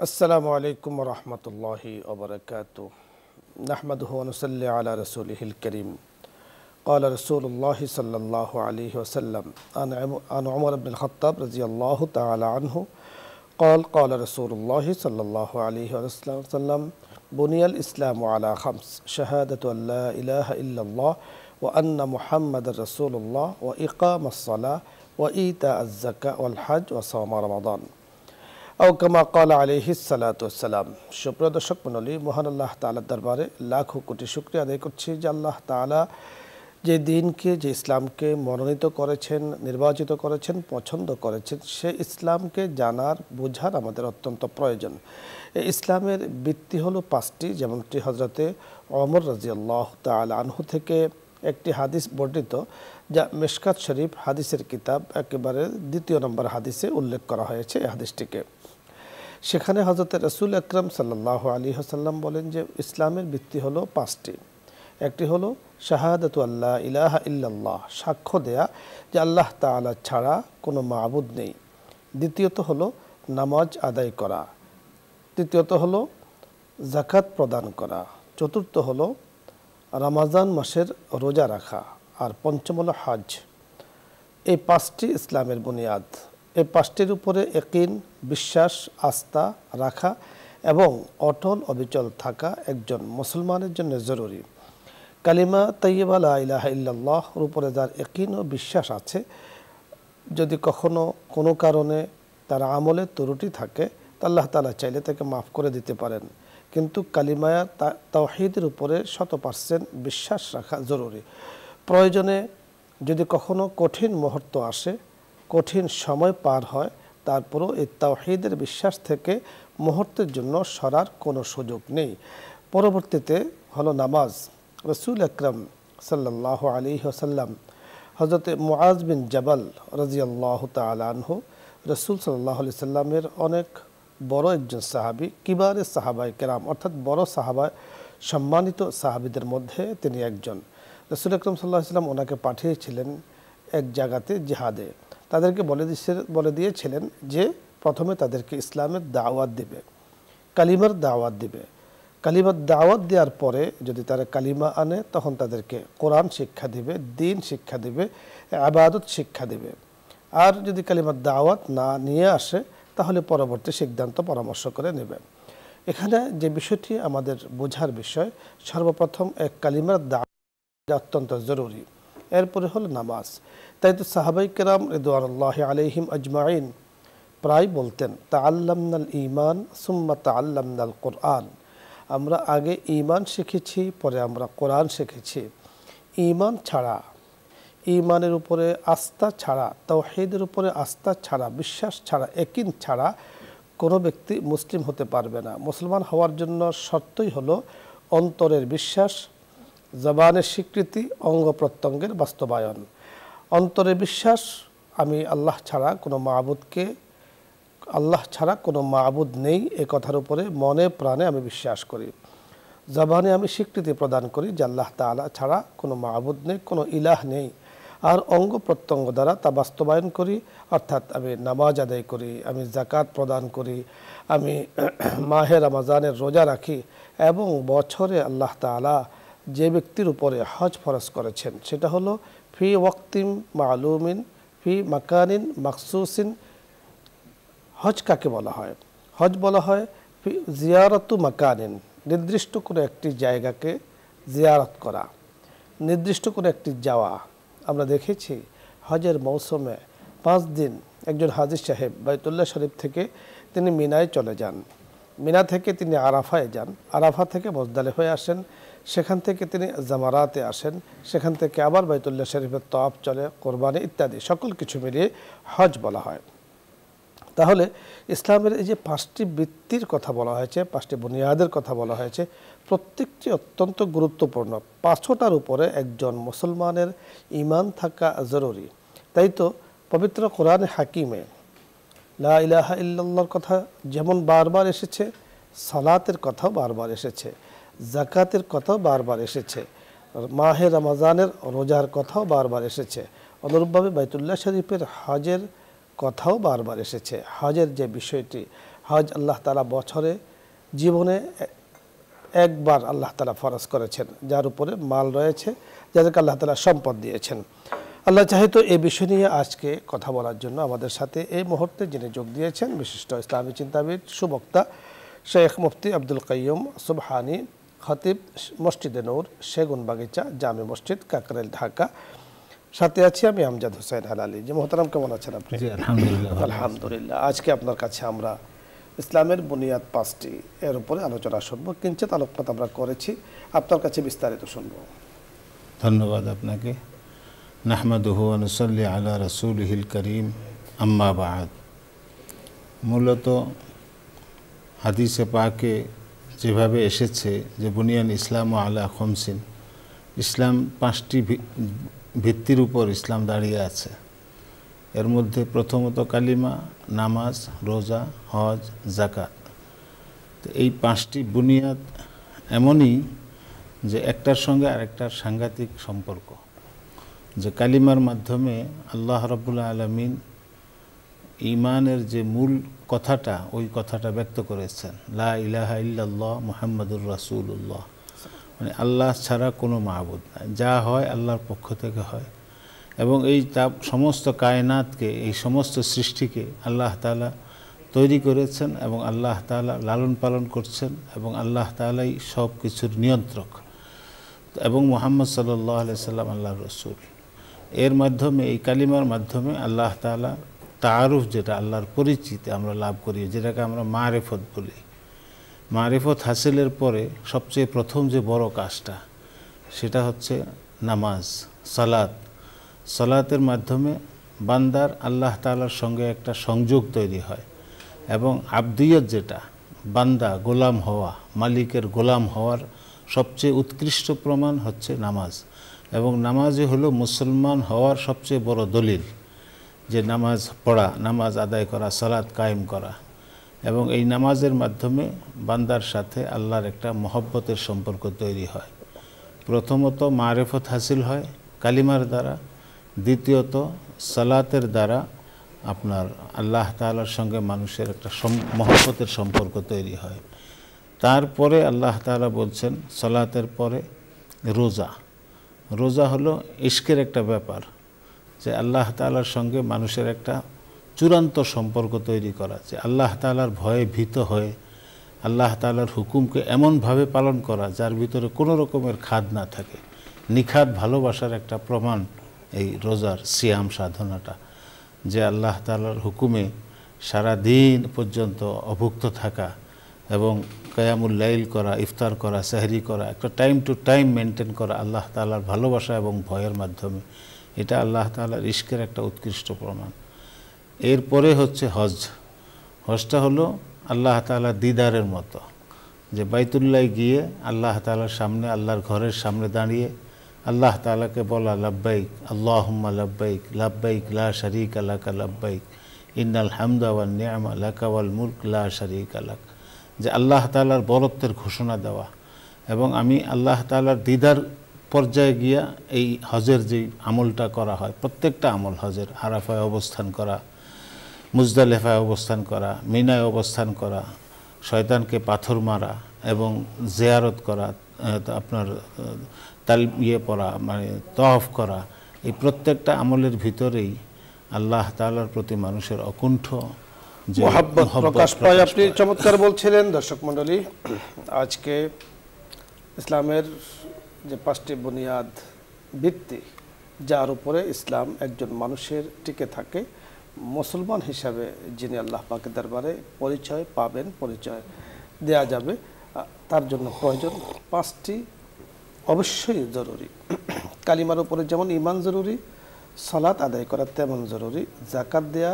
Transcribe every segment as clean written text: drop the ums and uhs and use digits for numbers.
আসসালামু আলাইকুম ওয়া রাহমাতুল্লাহি ওয়া বারাকাতুহু নাহমাদুহু ওয়া নুসাল্লি আলা রাসূলিহিল কারীম قال رسول الله صلى الله عليه وسلم عن عمر بن الخطاب رضي الله تعالى عنه قال رسول الله صلى الله عليه وسلم بني الإسلام على خمس شهادة أن لا إله إلا الله وأن محمد رسول الله وإقام الصلاة وإيتاء الزكاة والحج وصوم رمضان আও কামা ক্বালা আলাইহিস সালাতু ওয়াসসালাম। সুপ্রিয় দর্শক মণ্ডলী, মহান আল্লাহ তাআলার দরবারে লাখো কোটি শুকরিয়া আদায় করছি যে আল্লাহ তাআলা যে দিনকে, যে ইসলামকে মনোনীত করেছেন, নির্বাচিত করেছেন, পছন্দ করেছেন, সে ইসলামকে জানার, বোঝার আমাদের অত্যন্ত প্রয়োজন। এই ইসলামের ভিত্তি হলো পাঁচটি, যেমনটি হযরতে ওমর রাদিয়াল্লাহু তাআলা আনহু থেকে একটি হাদিস বর্ণিত, যা মিশকাত শরীফ হাদিসের কিতাব একেবারে দ্বিতীয় নম্বর হাদিসে উল্লেখ করা হয়েছে। এই হাদিসটিকে সেখানে হযরত রাসূল আকরাম সাল্লাল্লাহু আলাইহি ওয়াসাল্লাম বলেন যে ইসলামের ভিত্তি হলো পাঁচটি। একটি হলো শাহাদাতু আল্লা ইলাহা ইল্লাল্লাহ, সাক্ষ্য দেয়া যে আল্লাহ তাআলা ছাড়া কোনো মাবুদ নেই। দ্বিতীয়ত হলো নামাজ আদায় করা। তৃতীয়ত হলো যাকাত প্রদান করা। চতুর্থ হলো রমজান মাসের রোজা রাখা। আর পঞ্চম হলো হজ। এই পাঁচটি ইসলামের বুনিয়াদ। এই পাঁচটির উপরে ইয়াকিন, বিশ্বাস, আস্থা রাখা এবং অটল অবিচল থাকা একজন মুসলমানের জন্য জরুরি। কালিমা তাইয়্যিবা লা ইলাহা ইল্লাল্লাহর উপরে যার ইয়াকিন ও বিশ্বাস আছে, যদি কখনো কোনো কারণে তার আমলে ত্রুটি থাকে, তা আল্লাহ তাআলা চাইলে তাকে মাফ করে দিতে পারেন। কিন্তু কালিমা তাওহীদের উপরে 100% বিশ্বাস রাখা জরুরি। প্রয়োজনে যদি কখনো কঠিন মুহূর্ত আসে, কঠিন সময় পার হয়, তারপরও এই তাওহীদের বিশ্বাস থেকে মুহূর্তের জন্য সরার কোনো সুযোগ নেই। পরবর্তীতে হলো নামাজ। রাসূল আকরাম সাল্লাল্লাহু আলাইহি ওয়াসাল্লাম হযরত মুআজ বিন জাবাল রাদিয়াল্লাহু তাআলা আনহু, রাসূল সাল্লাল্লাহু আলাইহি সাল্লামের অনেক বড় একজন সাহাবী, কিবারে সাহাবায়ে কেরাম, অর্থাৎ বড় সাহাবা, সম্মানিত সাহাবীদের মধ্যে তিনি একজন। রাসূল আকরাম সাল্লাল্লাহু আলাইহি সাল্লাম ওনাকে পাঠিয়েছিলেন এক জায়গাতে জিহাদে। তাদেরকে বলে দিয়েছিলেন যে প্রথমে তাদেরকে ইসলামের দাওয়াত দিবে, কালিমার দাওয়াত দিবে। কালিমার দাওয়াত দেওয়ার পরে যদি তারা কালিমা আনে, তখন তাদেরকে কোরআন শিক্ষা দিবে, দ্বীন শিক্ষা দিবে, ইবাদত শিক্ষা দিবে। আর যদি কালিমার দাওয়াত না নিয়ে আসে, তাহলে পরবর্তী সিদ্ধান্ত পরামর্শ করে নেবে। এখানে যে বিষয়টি আমাদের বোঝার বিষয়, সর্বপ্রথম এক কালিমার দাওয়াত অত্যন্ত জরুরি। এরপরে হলো নামাজ। তাই তো সাহাবায়ে কেরাম রিদওয়ানুল্লাহি আলাইহিম আজমাইন প্রায় বলতেন, তাআল্লামনাল ঈমান সুম্মা তাআল্লামনাল কুরআন। আমরা আগে ঈমান শিখেছি, পরে আমরা কোরআন শিখেছি। ঈমান ছাড়া, ঈমানের উপরে আস্থা ছাড়া, তাওহীদের উপরে আস্থা ছাড়া, বিশ্বাস ছাড়া, ইয়াকিন ছাড়া কোনো ব্যক্তি মুসলিম হতে পারবে না। মুসলমান হওয়ার জন্য শর্তই হলো অন্তরের বিশ্বাস, জবানের স্বীকৃতি, অঙ্গ প্রত্যঙ্গের বাস্তবায়ন। অন্তরের বিশ্বাস, আমি আল্লাহ ছাড়া কোনো মাবুদ নেই, এ কথার উপরে মনে প্রাণে আমি বিশ্বাস করি। জবানে আমি স্বীকৃতি প্রদান করি যে আল্লাহ তাআলা ছাড়া কোনো মাবুদ নেই, কোনো ইলাহ নেই। আর অঙ্গ প্রত্যঙ্গ দ্বারা তা বাস্তবায়ন করি, অর্থাৎ আমি নামাজ আদায় করি, আমি যাকাত প্রদান করি, আমি মাহে রমজানের রোজা রাখি, এবং বছরে আল্লাহ তাআলা যে ব্যক্তির উপরে হজ ফরজ করেছেন, সেটা হলো ফি ওয়াক্তিম মালুমিন ফি মাকানিন মাখসুসিন। হজ কাকে বলা হয়? হজ বলা হয় জিয়ারতু মাকানিন, নির্দিষ্ট কোনো একটি জায়গাকে জিয়ারত করা, নির্দিষ্ট কোনো একটি যাওয়া। আমরা দেখেছি হজের মৌসুমে 5 দিন একজন হাজী সাহেব বাইতুল্লাহ শরীফ থেকে তিনি মিনায় চলে যান, মিনা থেকে তিনি আরাফায় যান, আরাফা থেকে মুজদালিফায় আসেন, সেখান থেকে তিনি জামারাতে আসেন, সেখান থেকে আবার বাইতুল্লাহ শরীফের তওয়াফ চলে, কোরবানি ইত্যাদি সকল কিছু মিলিয়ে হজ বলা হয়। তাহলে ইসলামের এই যে 5টি ভিত্তির কথা বলা হয়েছে, 5টি বুনিয়াদের কথা বলা হয়েছে, প্রত্যেকটি অত্যন্ত গুরুত্বপূর্ণ। 5টার উপরে একজন মুসলমানের ঈমান থাকা জরুরি। তাই তো পবিত্র কোরআনে হাকিমে লা ইলাহা ইল্লাল্লাহর কথা যেমন বারবার এসেছে, সালাতের কথাও বারবার এসেছে, যাকাতের কথাও বারবার এসেছে, মাহে রমজানের রোজার কথাও বারবার এসেছে। অনুরূপভাবে বাইতুল্লাহ শরীফের হজের কথাও বারবার এসেছে। হজের যে বিষয়টি, হজ আল্লাহ তাআলা বছরে জীবনে একবার আল্লাহ তাআলা ফরজ করেছেন, যার উপরে মাল রয়েছে, যাদেরকে আল্লাহ তাআলা সম্পদ দিয়েছেন। আল্লাহ চাহে তো এই বিষয় নিয়ে আজকে কথা বলার জন্য আমাদের সাথে এই মুহূর্তে যিনি যোগ দিয়েছেন বিশিষ্ট ইসলামী চিন্তাবিদ, সুবক্তা শেখ মুফতি আব্দুল কাইয়ুম সুবহানী, খতিব মসজিদে নূর, সেগুনবাগিচা জামে মসজিদ, কাকরাইল, ঢাকা। সাথে আছি আমি আমজাদ হোসেন হেলালি। জি মোহতারাম, কেমন আছেন আপনি? আলহামদুলিল্লাহ। আলহামদুলিল্লাহ। আজকে আপনার কাছে আমরা ইসলামের বুনিয়াদ 5টি এর উপরে আলোচনা শুনবো। কিঞ্চিত আলোকপাত আমরা করেছি, আপনার কাছে বিস্তারিত শুনবো। ধন্যবাদ আপনাকে। নাহমাদুহু ওয়া নুসাল্লি আলা রাসূলিহিল কারীম, আম্মা বা'দ। মূলত হাদিসে পাকে যেভাবে এসেছে যে বুনিয়ান ইসলাম আলা খামসিন, ইসলাম 5টি ভিত্তির উপর ইসলাম দাঁড়িয়ে আছে। এর মধ্যে প্রথমত কালিমা, নামাজ, রোজা, হজ, যাকাত। তো এই 5টি বুনিয়াদ এমনই যে একটার সঙ্গে আরেকটার সাংঘাতিক সম্পর্ক। যে কালিমার মাধ্যমে আল্লাহ রাব্বুল আলামিন ঈমানের যে মূল কথাটা, ওই কথাটা ব্যক্ত করেছেন, লা ইলাহা ইল্লাল্লাহ মুহাম্মাদুর রাসূলুল্লাহ, মানে আল্লাহ ছাড়া কোনো মাবুদ নাই, যা হয় আল্লাহর পক্ষ থেকে হয়। এবং এই সমস্ত কায়নাতকে, এই সমস্ত সৃষ্টিকে আল্লাহ তাআলা তৈরি করেছেন এবং আল্লাহ তাআলা লালন পালন করছেন এবং আল্লাহ তাআলাই সব কিছুর নিয়ন্ত্রক। এবং মুহাম্মদ সাল্লাল্লাহু আলাইহি সাল্লাম আল্লাহর রাসূল। এর মাধ্যমে, এই কালিমার মাধ্যমে আল্লাহ তাআলা তাআরুফ, যেটা আল্লাহর পরিচিতি আমরা লাভ করি, যেটাকে আমরা মারিফত বলি। মারিফত হাসিলের পরে সবচেয়ে প্রথম যে বড় কাজটা, সেটা হচ্ছে নামাজ, সালাত। সালাতের মাধ্যমে বান্দার আল্লাহ তাআলার সঙ্গে একটা সংযোগ তৈরি হয় এবং আবদিয়ত, যেটা বান্দা গোলাম হওয়া, মালিকের গোলাম হওয়ার সবচেয়ে উৎকৃষ্ট প্রমাণ হচ্ছে নামাজ। এবং নামাজই হলো মুসলমান হওয়ার সবচেয়ে বড় দলিল, যে নামাজ পড়া, নামাজ আদায় করা, সালাত কায়েম করা। এবং এই নামাজের মাধ্যমে বান্দার সাথে আল্লাহর একটা মহব্বতের সম্পর্ক তৈরি হয়। প্রথমত মারিফত হাসিল হয় কালিমার দ্বারা, দ্বিতীয়ত সালাতের দ্বারা আপনার আল্লাহ তাআলার সঙ্গে মানুষের একটা মহব্বতের সম্পর্ক তৈরি হয়। তারপরে আল্লাহ তাআলা বলছেন সালাতের পরে রোজা। রোজা হলো ইশকের একটা ব্যাপার, যে আল্লাহ তাআলার সঙ্গে মানুষের একটা চূড়ান্ত সম্পর্ক তৈরি করা, যে আল্লাহ তাআলার ভয়ে ভীত হয়ে আল্লাহ তাআলার হুকুমকে এমনভাবে পালন করা যার ভিতরে কোনো রকমের খাদ না থাকে। নিখাদ ভালোবাসার একটা প্রমাণ এই রোজার সিয়াম সাধনাটা, যে আল্লাহ তাআলার হুকুমে সারা দিন পর্যন্ত অভুক্ত থাকা এবং কিয়ামুল লাইল করা, ইফতার করা, সেহরি করা, একটা টাইম টু টাইম মেনটেন করা আল্লাহ তাআলার ভালোবাসা এবং ভয়ের মাধ্যমে। এটা আল্লাহ তাআলার ইশকের একটা উৎকৃষ্ট প্রমাণ। এরপরে হচ্ছে হজ। হজটা হলো আল্লাহ তাআলার দিদারের মতো, যে বাইতুল্লাহ গিয়ে আল্লাহ তাআলার সামনে, আল্লাহর ঘরের সামনে দাঁড়িয়ে আল্লাহ তাআলাকে বলা, লাব্বাইক আল্লাহুম্মা লাব্বাইক, লাব্বাইক লা শারীকা লাকা লাব্বাইক, ইন্নাল হামদা ওয়ান নি'মা লাকা ওয়াল মুলক লা শারীকা লাক। যে আল্লাহ তাআলার বরত্বের ঘোষণা দেওয়া। এবং আমি আল্লাহ তাআলার দিদার পর্যায়ে গিয়া এই হজের যে আমলটা করা হয়, প্রত্যেকটা আমল হজের, আরাফায় অবস্থান করা, মুজদালিফায় অবস্থান করা, মিনায় অবস্থান করা, শয়তানকে পাথর মারা এবং জিয়ারত করা, আপনার পড়া, মানে তওয়াফ করা, এই প্রত্যেকটা আমলের ভিতরেই আল্লাহ তাআলার প্রতি মানুষের অকুণ্ঠ যে মহব্বত প্রকাশ পায়। আপনি চমৎকার বলছিলেন। দর্শক মণ্ডলী, আজকে ইসলামের যে 5টি বুনিয়াদ ভিত্তি, যার উপরে ইসলাম একজন মানুষের টিকে থাকে, মুসলমান হিসাবে যিনি আল্লাহ পাকের দরবারে পরিচয় পাবেন, পরিচয় দেয়া যাবে, তার জন্য প্রয়োজন 5টি অবশ্যই জরুরি। কালিমার উপরে যেমন ঈমান জরুরি, সালাত আদায় করা তেমন জরুরি, যাকাত দেয়া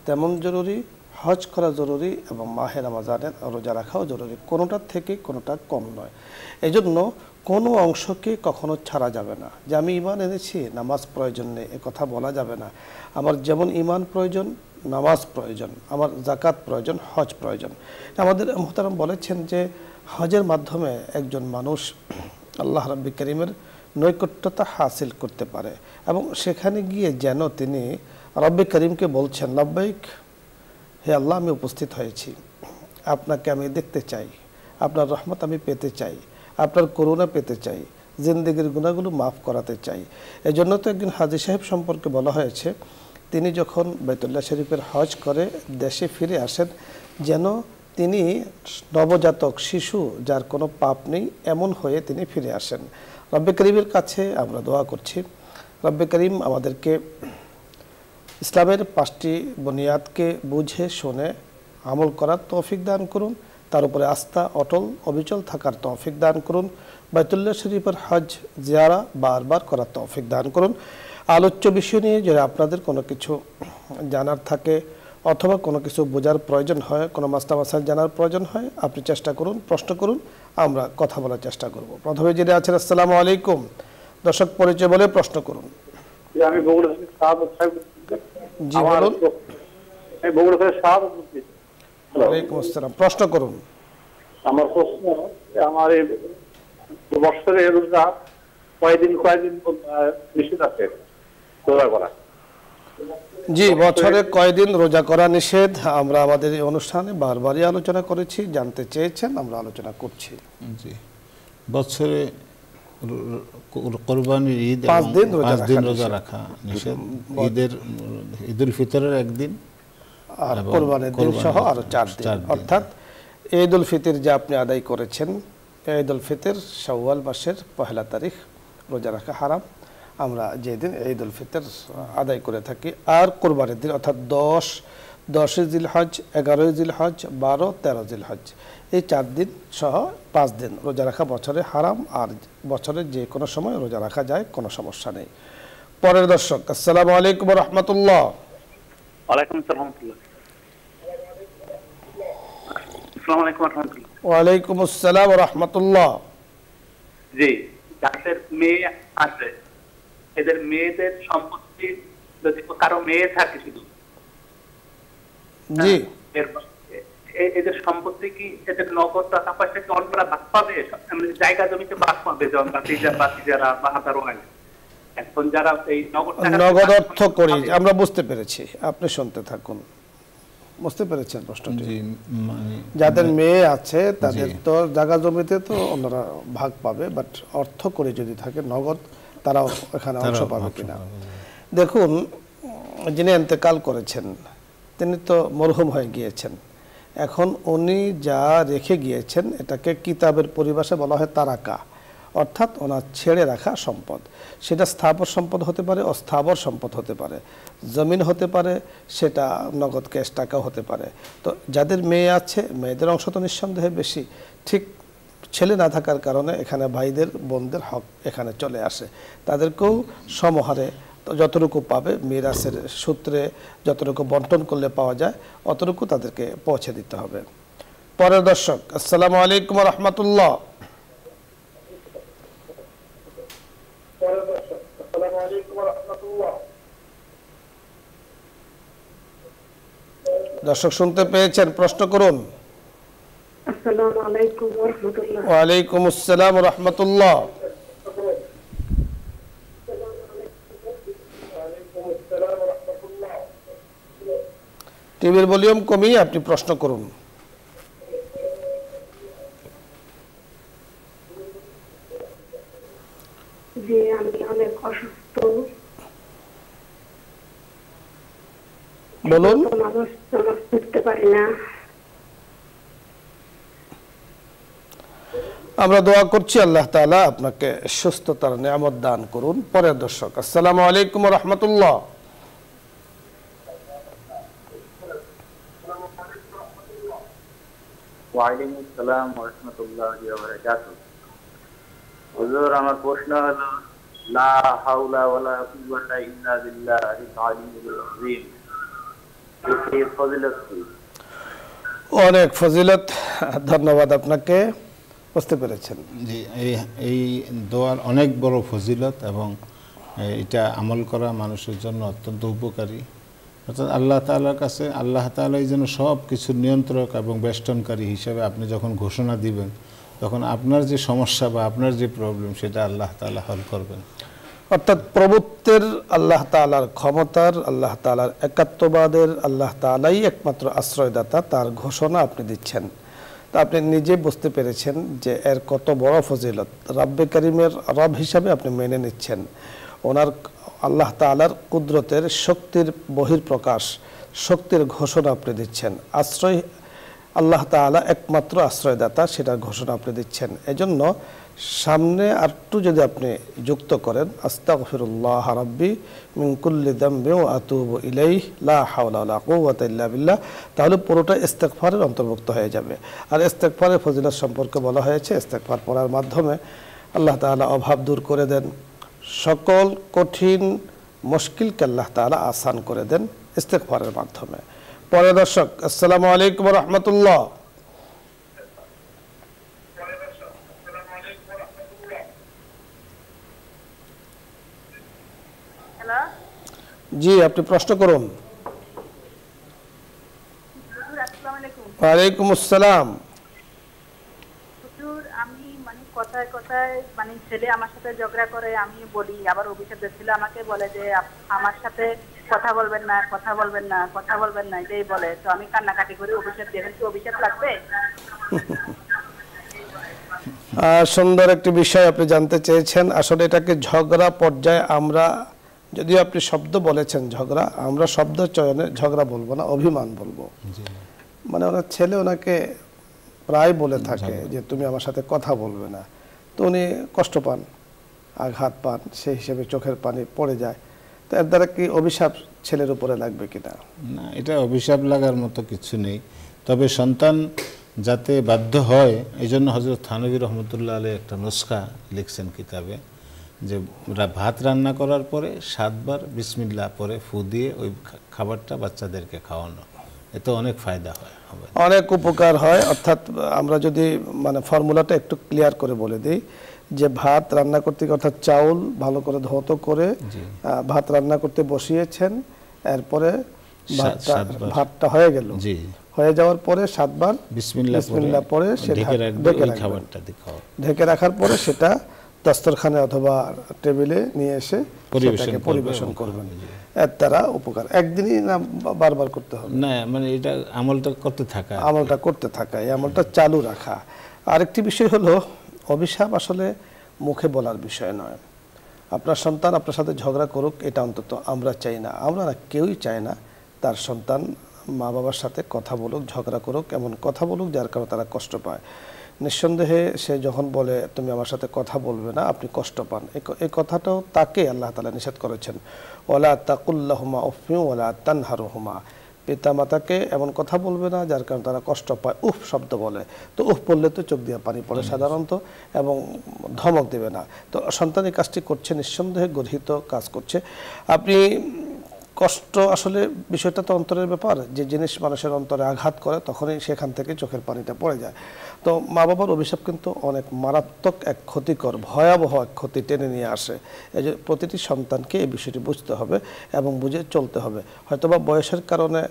তেমন জরুরি, হজ করা জরুরি এবং মাহে রমজানের রোজা রাখাও জরুরি। কোনোটার থেকে কোনোটা কম নয়। এজন্য কোনো অংশকে কখনো ছাড়া যাবে না। যে আমি ঈমান এনেছি, নামাজ প্রয়োজন নেই, এ কথা বলা যাবে না। আমার যেমন ঈমান প্রয়োজন, নামাজ প্রয়োজন, আমার যাকাত প্রয়োজন, হজ প্রয়োজন। আমাদের মুহতারাম বলেছেন যে হজের মাধ্যমে একজন মানুষ আল্লাহ রাব্বি কারীমের নৈকট্যতা হাসিল করতে পারে এবং সেখানে গিয়ে যেন তিনি রাব্বি কারীমকে বলছেন, লাব্বাইক, হে আল্লাহ, আমি উপস্থিত হয়েছি, আপনাকে আমি দেখতে চাই, আপনার রহমত আমি পেতে চাই, আপনার করুণা পেতে চাই, জিন্দেগির গুনাহগুলো মাফ করাতে চাই। এজন্য তো একজন হাজী সাহেব সম্পর্কে বলা হয়েছে, তিনি যখন বাইতুল্লাহ শরীফের হজ করে দেশে ফিরে আসেন, যেন তিনি নবজাতক শিশু যার কোনো পাপ নেই এমন হয়ে তিনি ফিরে আসেন। রব্বে করিমের কাছে আমরা দোয়া করছি, রব্বে করিম আমাদেরকে ইসলামের 5টি বুনিয়াদকে বুঝে শুনে আমল করার তৌফিক দান করুন, তার উপরে আস্থা অটল অবিচল থাকার তৌফিক দান করুন, বাইতুল্লাহ শরীফের হজ জিয়ারা বারবার করার তৌফিক দান করুন। আলোচ্য বিষয় নিয়ে যদি আপনাদের কোনো কিছু জানার থাকে অথবা কোনো কিছু বোঝার প্রয়োজন হয়, কোনো মাসলা মাসাইল জানার প্রয়োজন হয়, আপনি চেষ্টা করুন, প্রশ্ন করুন, আমরা কথা বলার চেষ্টা করব। প্রথমে যিনি আছেন, আসসালামু আলাইকুম, দর্শক পরিচয় বলে প্রশ্ন করুন। আমি বগুড়া থেকে শাহাবত সাহেব। জি বলুন। আমি বগুড়া থেকে শাহাবত বলছি। ওয়ালাইকুম আসসালাম, প্রশ্ন করুন। আমার প্রশ্ন, আমার এই বছরে রোজা কয়দিন নিষেধ আছে রোজা করা? জি, বছরে কয়দিন রোজা করা নিষেধ আমরা আমাদের এই অনুষ্ঠানে বারবারই আলোচনা করেছি, জানতে চেয়েছেন, আমরা আলোচনা করছি। জি, বছরে কোরবানির ঈদ 5 দিন 5 দিন রোজা রাখা নিষেধ। ঈদুল ফিতরের একদিন আর কোরবানির দিন সহ আরো 4 দিন, অর্থাৎ ঈদুল ফিতর যে আপনি আদায় করেছেন, ঈদুল ফিতর শাওয়াল মাসের 1 তারিখ রোজা রাখা হারাম। আমরা যেদিন ঈদুল ফিতর আদায় করে থাকি, আর কোরবানির দিন অর্থাৎ 10 জিলহজ, 11 জিলহজ, 12, 13 জিলহজ, এই 4 দিন সহ 5 দিন রোজা রাখা বছরে হারাম। আর বছরের যে কোনো সময় রোজা রাখা যায়, কোনো সমস্যা নেই। পরের দর্শক, আসসালামু আলাইকুম ওয়া রাহমাতুল্লাহ। ওয়ালাইকুম আসসালাম। আসসালামু আলাইকুম ওয়া রাহমাতুল্লাহ। ওয়ালাইকুম আসসালাম ওয়া রাহমাতুল্লাহ। জি, যাদের মেয়ে আছে, এদের মেয়েদের সম্পত্তি যদি কারো মেয়ে থাকে শুধু, জি, এদের সম্পত্তি কি, এদের নগদ টাকা পয়সা কি অন্যরা ভাগ পাবে? জায়গা জমিতে ভাগ পাবে, যেমন বাতিজারা বা হাজার ওয়াইল। এখন যারা এই নগদ অর্থ করি, আমরা বুঝতে পেরেছি, আপনি শুনতে থাকুন। বুঝতে পেরেছেন প্রশ্নটি? যাদের মেয়ে আছে তাদের তো জায়গা জমিতে তো অন্যরা ভাগ পাবে, বাট অর্থ করে যদি থাকে নগদ, তারাও এখানে অংশ পাবে কিনা। দেখুন, যিনি ইন্তেকাল করেছেন তিনি তো মরহুম হয়ে গিয়েছেন। এখন উনি যা রেখে গিয়েছেন এটাকে কিতাবের পরিভাষায় বলা হয় তারাকা, অর্থাৎ ওনার ছেড়ে রাখা সম্পদ। সেটা স্থাবর সম্পদ হতে পারে, অস্থাবর সম্পদ হতে পারে, জমিন হতে পারে, সেটা নগদ ক্যাশ টাকা হতে পারে। তো যাদের মেয়ে আছে, মেয়েদের অংশ তো নিঃসন্দেহে বেশি। ঠিক ছেলে না থাকার কারণে এখানে ভাইদের বোনদের হক এখানে চলে আসে, তাদেরকেও সমহারে যতটুকু পাবে মিরাসের সূত্রে যতটুকু বন্টন করলে পাওয়া যায় অতটুকু তাদেরকে পৌঁছে দিতে হবে। পরের দর্শক, আসসালামু আলাইকুম ওয়া রাহমাতুল্লাহ। দর্শক শুনতে পেয়েছেন, প্রশ্ন করুন। আসসালামু আলাইকুম ওয়া রাহমাতুল্লাহ। ওয়া আলাইকুম আসসালাম ওয়া রাহমাতুল্লাহ। টিভির ভলিউম কমিয়ে আপনি প্রশ্ন করুন। জি, আমি অনেক অসুস্থ। বলুন। নামাজ পড়তে পারি না। আমরা দোয়া করছি আল্লাহ তাআলা আপনাকে সুস্থতার নিয়ামত দান করুন। পরের দর্শক, আসসালামু আলাইকুম ওয়া রাহমাতুল্লাহ। ওয়ালাইকুম আসসালাম ওয়া রাহমাতুল্লাহি ওয়া বারাকাতুহু। হুজুর, আমার প্রশ্ন হলো, লা হাওলা ওয়ালা কুওয়াতা ইল্লা বিল্লাহিল আলিয়্যিল আযীম, এর ফজিলত কি? অনেক ফজিলত, ধন্যবাদ আপনাকে। বুঝতে পেরেছেন? জি, এই দোয়ার অনেক বড় ফজিলত এবং এটা আমল করা মানুষের জন্য অত্যন্ত উপকারী। অর্থাৎ আল্লাহ তাআলার কাছে আল্লাহ তাআলাই যেন সব কিছুর নিয়ন্ত্রক এবং বেষ্টনকারী হিসেবে আপনি যখন ঘোষণা দিবেন, তখন আপনার যে সমস্যা বা আপনার যে প্রবলেম সেটা আল্লাহ তাআলা হল করবেন। অর্থাৎ প্রভুত্বের, আল্লাহ তাআলার ক্ষমতার, আল্লাহ তাআলার একাত্মবাদের, আল্লাহ তাআলাই একমাত্র আশ্রয়দাতা, তার ঘোষণা আপনি দিচ্ছেন। তা আপনি নিজে বুঝতে পেরেছেন যে এর কত বড় ফজিলত। রাব্বে কারিমের রব হিসাবে আপনি মেনে নিচ্ছেন। ওনার আল্লাহ তাআলার কুদরতের শক্তির বহির্প্রকাশ, শক্তির ঘোষণা আপনি দিচ্ছেন। আশ্রয় আল্লাহ তাআলা একমাত্র আশ্রয়দাতা, সেটার ঘোষণা আপনি দিচ্ছেন। এজন্য সামনে আরটু যদি আপনি যুক্ত করেন, আস্তাগফিরুল্লাহ রাব্বি মিন কুল্লি যামবি ওয়া আতুবু ইলাইহি লা হাওলা ওয়ালা কুওয়াতা ইল্লা বিল্লাহ, তাহলে পুরোটা ইস্তেগফারের অন্তর্ভুক্ত হয়ে যাবে। আর ইস্তেগফারের ফজিলত সম্পর্কে বলা হয়েছে, ইস্তেগফার পড়ার মাধ্যমে আল্লাহ তাআলা অভাব দূর করে দেন, সকল কঠিন মুশকিলকে আল্লাহ তাআলা আসান করে দেন ইস্তেগফারের মাধ্যমে। পরে দর্শক, আসসালামু আলাইকুম ওয়া রাহমাতুল্লাহ। জি, আপনি প্রশ্ন করুন। ওয়ালাইকুম আসসালাম। হুজুর, আমি কথায় কথায় ছেলে আমার সাথে ঝগড়া করে, আমি বলি, আবার অভিশাপ দিচ্ছিল, আমাকে বলে যে আমার সাথে কথা বলবেন না, কথা বলবেন না, কথা বলবেন না, এটাই বলে। তো আমি কান্নাকাটি করে অভিশাপ দিয়ে ফেলছি, অভিশাপ লাগবে? সুন্দর একটি বিষয় আপনি জানতে চেয়েছেন। আসলে এটাকে ঝগড়া পর্যায়ে, আমরা যদিও আপনি শব্দ বলেছেন ঝগড়া, আমরা শব্দ চয়নে ঝগড়া বলবো না, অভিমান বলবো। মানে ওনার ছেলে ওনাকে প্রায় বলে থাকে যে তুমি আমার সাথে কথা বলবে না, তো উনি কষ্ট পান, আঘাত পান, সেই হিসেবে চোখের পানি পড়ে যায়। তো এর দ্বারা কি অভিশাপ ছেলের উপরে লাগবে কিনা? না, এটা অভিশাপ লাগার মতো কিছু নেই। তবে সন্তান যাতে বাধ্য হয়, এই জন্য হযরত থানভী রহমতুল্লাহ আলাইহি একটা নুসখা লিখছেন কিতাবে, যে ভাত রান্না করার পরে 7 বার বিসমিল্লাহ পরে ফু দিয়ে ওই খাবারটা বাচ্চাদেরকে খাওয়ানো, এতে অনেক ফায়দা হয়, অনেক উপকার হয়। অর্থাৎ আমরা যদি ফর্মুলাটা একটু ক্লিয়ার করে বলে দিই, যে ভাত রান্না করতে, অর্থাৎ চাউল ভালো করে ধৌত করে ভাত রান্না করতে বসিয়েছেন, এরপরে ভাতটা হয়ে গেল, হয়ে যাওয়ার পরে 7 বার বিসমিল্লাহ পরে ঢেকে রাখার পরে সেটা দস্তরখানে অথবা টেবিলে নিয়ে এসে পরিবেশন করবেন। এর দ্বারা উপকার। একদিনই না বারবার করতে হবে? না, এটা আমলটা করতে থাকা, এই আমলটা চালু রাখা। আরেকটি বিষয় হলো, অভিশাপ আসলে মুখে বলার বিষয় নয়। আপনার সন্তান আপনার সাথে ঝগড়া করুক, এটা অন্তত আমরা চাই না, আমরা না, কেউই চায় না তার সন্তান মা বাবার সাথে কথা বলুক, ঝগড়া করুক, এমন কথা বলুক যার কারণে তারা কষ্ট পায়। নিঃসন্দেহে সে যখন বলে তুমি আমার সাথে কথা বলবে না, আপনি কষ্ট পান, এই কথাটাও তাকে আল্লাহ তাআলা নিষেধ করেছেন, ওয়ালা তাকুল্লাহুমা উফফিন ওয়ালা তানহারুহুমা। পিতা মাতাকে এমন কথা বলবে না যার কারণে তারা কষ্ট পায়, উফ শব্দ বলে, তো উফ বললে তো চোখ দিয়ে পানি পড়ে সাধারণত, এবং ধমক দেবে না। তো সন্তান এই কাজটি করছে, নিঃসন্দেহে গর্হিত কাজ করছে। আপনি কষ্ট, আসলে বিষয়টা তো অন্তরের ব্যাপার, যে জিনিস মানুষের অন্তরে আঘাত করে তখনই সেখান থেকে চোখের পানিটা পড়ে যায়। তো মা বাবার অভিশাপ কিন্তু অনেক মারাত্মক এক ক্ষতিকর, ভয়াবহ এক ক্ষতি টেনে নিয়ে আসে। এই যে প্রতিটি সন্তানকে এই বিষয়টি বুঝতে হবে এবং বুঝে চলতে হবে। হয়তোবা বয়সের কারণে,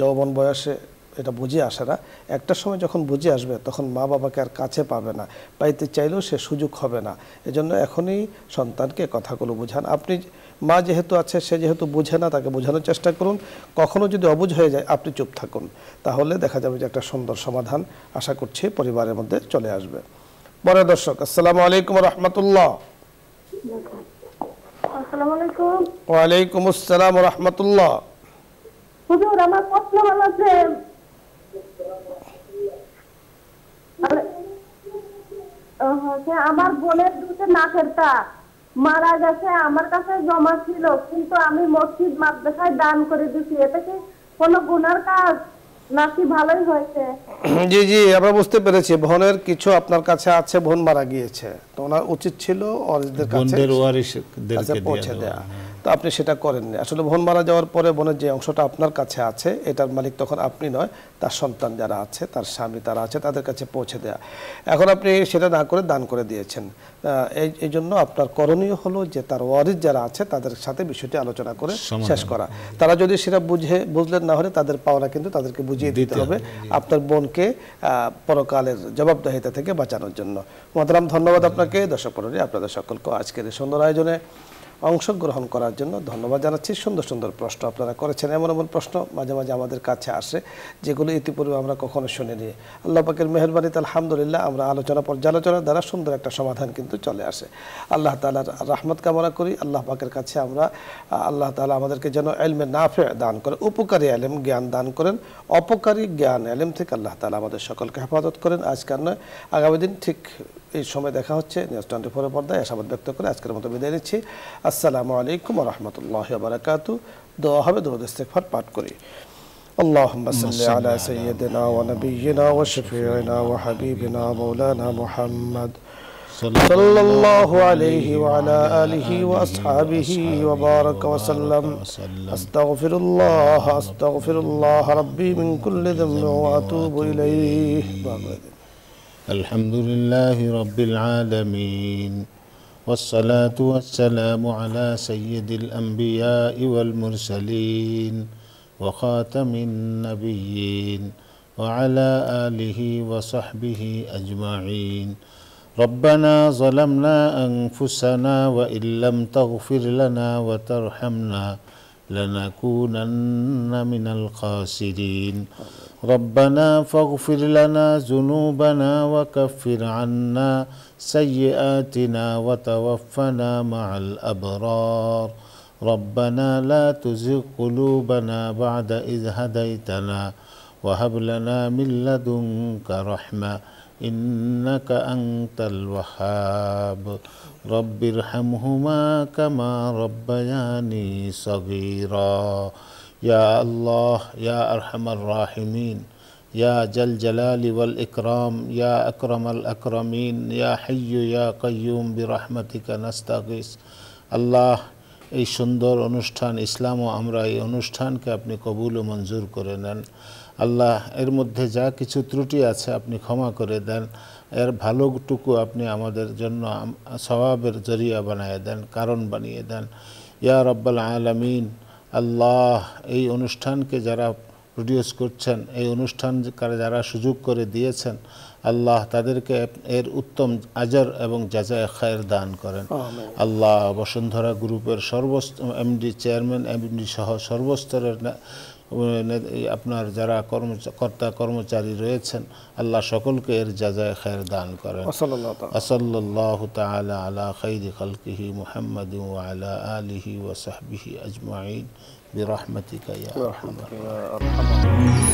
যৌবন বয়সে এটা বুঝে আসে না, একটা সময় যখন বুঝে আসবে তখন মা বাবাকে আর কাছে পাবে না, পাইতে চাইলেও সে সুযোগ হবে না। এজন্য এখনই সন্তানকে কথাগুলো বোঝান। আপনি মা যেহেতু আছে, সে যেহেতু বুঝে না, তাকে বোঝানোর চেষ্টা করুন। কখনো যদি অবুঝ হয়ে যায়, আপনি চুপ থাকুন, তাহলে দেখা যাবে যে একটা সুন্দর সমাধান আশা করছি পরিবারের মধ্যে চলে আসবে। বড় দর্শক, আসসালামু আলাইকুম ওয়া রাহমাতুল্লাহ। আসসালামু আলাইকুম। ওয়া আলাইকুম আসসালাম ওয়া রাহমাতুল্লাহ। হুজুর, আমার প্রশ্ন হলো যে আমার বোনের দুটো নাকের তার মারা গেছে, আমার কাছে জমা ছিল, কিন্তু আমি মসজিদ মাদ্রাসায় দান করে দিচ্ছি, এটা কি কোনো গুনার কাজ নাকি ভালোই হয়েছে? জি জি, আমরা বুঝতে পেরেছি, বোনের কিছু আপনার কাছে আছে, বোন মারা গিয়েছে, তো ওনার উচিত ছিল ওয়ারিসদের কাছে পৌঁছে দেয়া, তো আপনি সেটা করেননি। আসলে বোন মারা যাওয়ার পরে বোনের যে অংশটা আপনার কাছে আছে, এটার মালিক তখন আপনি নয়, তার সন্তান যারা আছে, তার স্বামী তারা আছে, তাদের কাছে পৌঁছে দেয়া। এখন আপনি সেটা না করে দান করে দিয়েছেন। এই জন্য আপনার করণীয় হলো যে তার ওয়ারিস যারা আছে তাদের সাথে বিষয়টি আলোচনা করে শেষ করা। তারা যদি সেটা বুঝলেন না হলে তাদের পাওনা কিন্তু তাদেরকে বুঝিয়ে দিতে হবে, আপনার বোনকে পরকালের জবাবদিহিতা থেকে বাঁচানোর জন্য। মোহতারাম, ধন্যবাদ আপনাকে। দর্শক মণ্ডলী, আপনাদের সকলকে আজকের এই সুন্দর আয়োজনে অংশগ্রহণ করার জন্য ধন্যবাদ জানাচ্ছি। সুন্দর সুন্দর প্রশ্ন আপনারা করেছেন। এমন এমন প্রশ্ন মাঝে মাঝে আমাদের কাছে আসে যেগুলো ইতিপূর্বে আমরা কখনো শুনিনি। আল্লাহ পাকের মেহেরবানিতে আলহামদুলিল্লাহ আমরা পর্যালোচনার দ্বারা সুন্দর একটা সমাধান কিন্তু চলে আসে। আল্লাহ তাআলার রহমত কামনা করি। আল্লাহ পাকের কাছে আমরা আল্লাহ তাআলা আমাদেরকে যেন ইলমে নাফি দান করে, উপকারী ইলম জ্ঞান দান করেন, অপকারী জ্ঞান ইলম থেকে আল্লাহ তাআলা আমাদের সকলকে হেফাজত করেন। আজকের নয়, আগামী দিন ঠিক এই সময় দেখা হচ্ছে নিউজ 24 পর্দায়। আশাবাদ ব্যক্ত করে আজকের মতো বিদায় নিচ্ছি। আসসালামু আলাইকুম ওয়া রাহমাতুল্লাহি ওয়া বারাকাতুহু। দোয়া হবে, দরুদ ইস্তিগফার পাঠ করি। اللهم صل على سيدنا ونبينا وشفيعنا وحبيبنا مولانا محمد صلى الله عليه وعلى آله وأصحابه وبارك وسلم. أستغفر الله ربي من كل ذنب وأتوب إليه. الحمد لله رب العالمين والصلاة والسلام على سيد الأنبياء والمرسلين وخاتم النبيين وعلى آله وصحبه أجمعين. ربنا ظلمنا أنفسنا وإن لم تغفر لنا وترحمنا لنكونن من الخاسرين. ربنا فاغفر لنا ذنوبنا وكفر عنا سيئاتنا وتوفنا مع الأبرار. ربنا لا تزغ قلوبنا بعد إذ هديتنا وهب لنا من لدنك رحمة إنك أنت الوهاب. رب ارحمهما كما ربياني صغيرا. يا الله يا أرحم الراحمين يا ذا الجلال والإكرام يا أكرم الأكرمين يا حي يا قيوم برحمتك نستغيث. আল্লাহ, এই সুন্দর অনুষ্ঠান ইসলাম ও আমরা এই অনুষ্ঠানকে আপনি কবুল ও মঞ্জুর করে নেন। আল্লাহ, এর মধ্যে যা কিছু ত্রুটি আছে আপনি ক্ষমা করে দেন। এর ভালোটুকু আপনি আমাদের জন্য সওয়াবের জরিয়া বানিয়ে দেন, কারণ বানিয়ে দেন। ইয়া রাব্বাল আলামিন, আল্লাহ, এই অনুষ্ঠানকে যারা প্রডিউস করছেন, এই অনুষ্ঠান যারা সুযোগ করে দিয়েছেন, আল্লাহ তাদেরকে এর উত্তম আজর এবং জাযায়ে খায়ের দান করেন। আল্লাহ, বসুন্ধরা গ্রুপের এমডি, চেয়ারম্যান, এমডি সহ সর্বস্তরের আপনার যারা কর্তা কর্মচারী রয়েছেন, আল্লাহ সকলকে এর জাযায়ে খায়ের দান করেন। সাল্লাল্লাহু তাআলা আলা খাইরি খালকিহি মুহাম্মাদিন ওয়া আলা আলিহি ওয়া সাহবিহি আজমাইন বিরহমাতিকা ইয়া আরহামার রাহিমিন।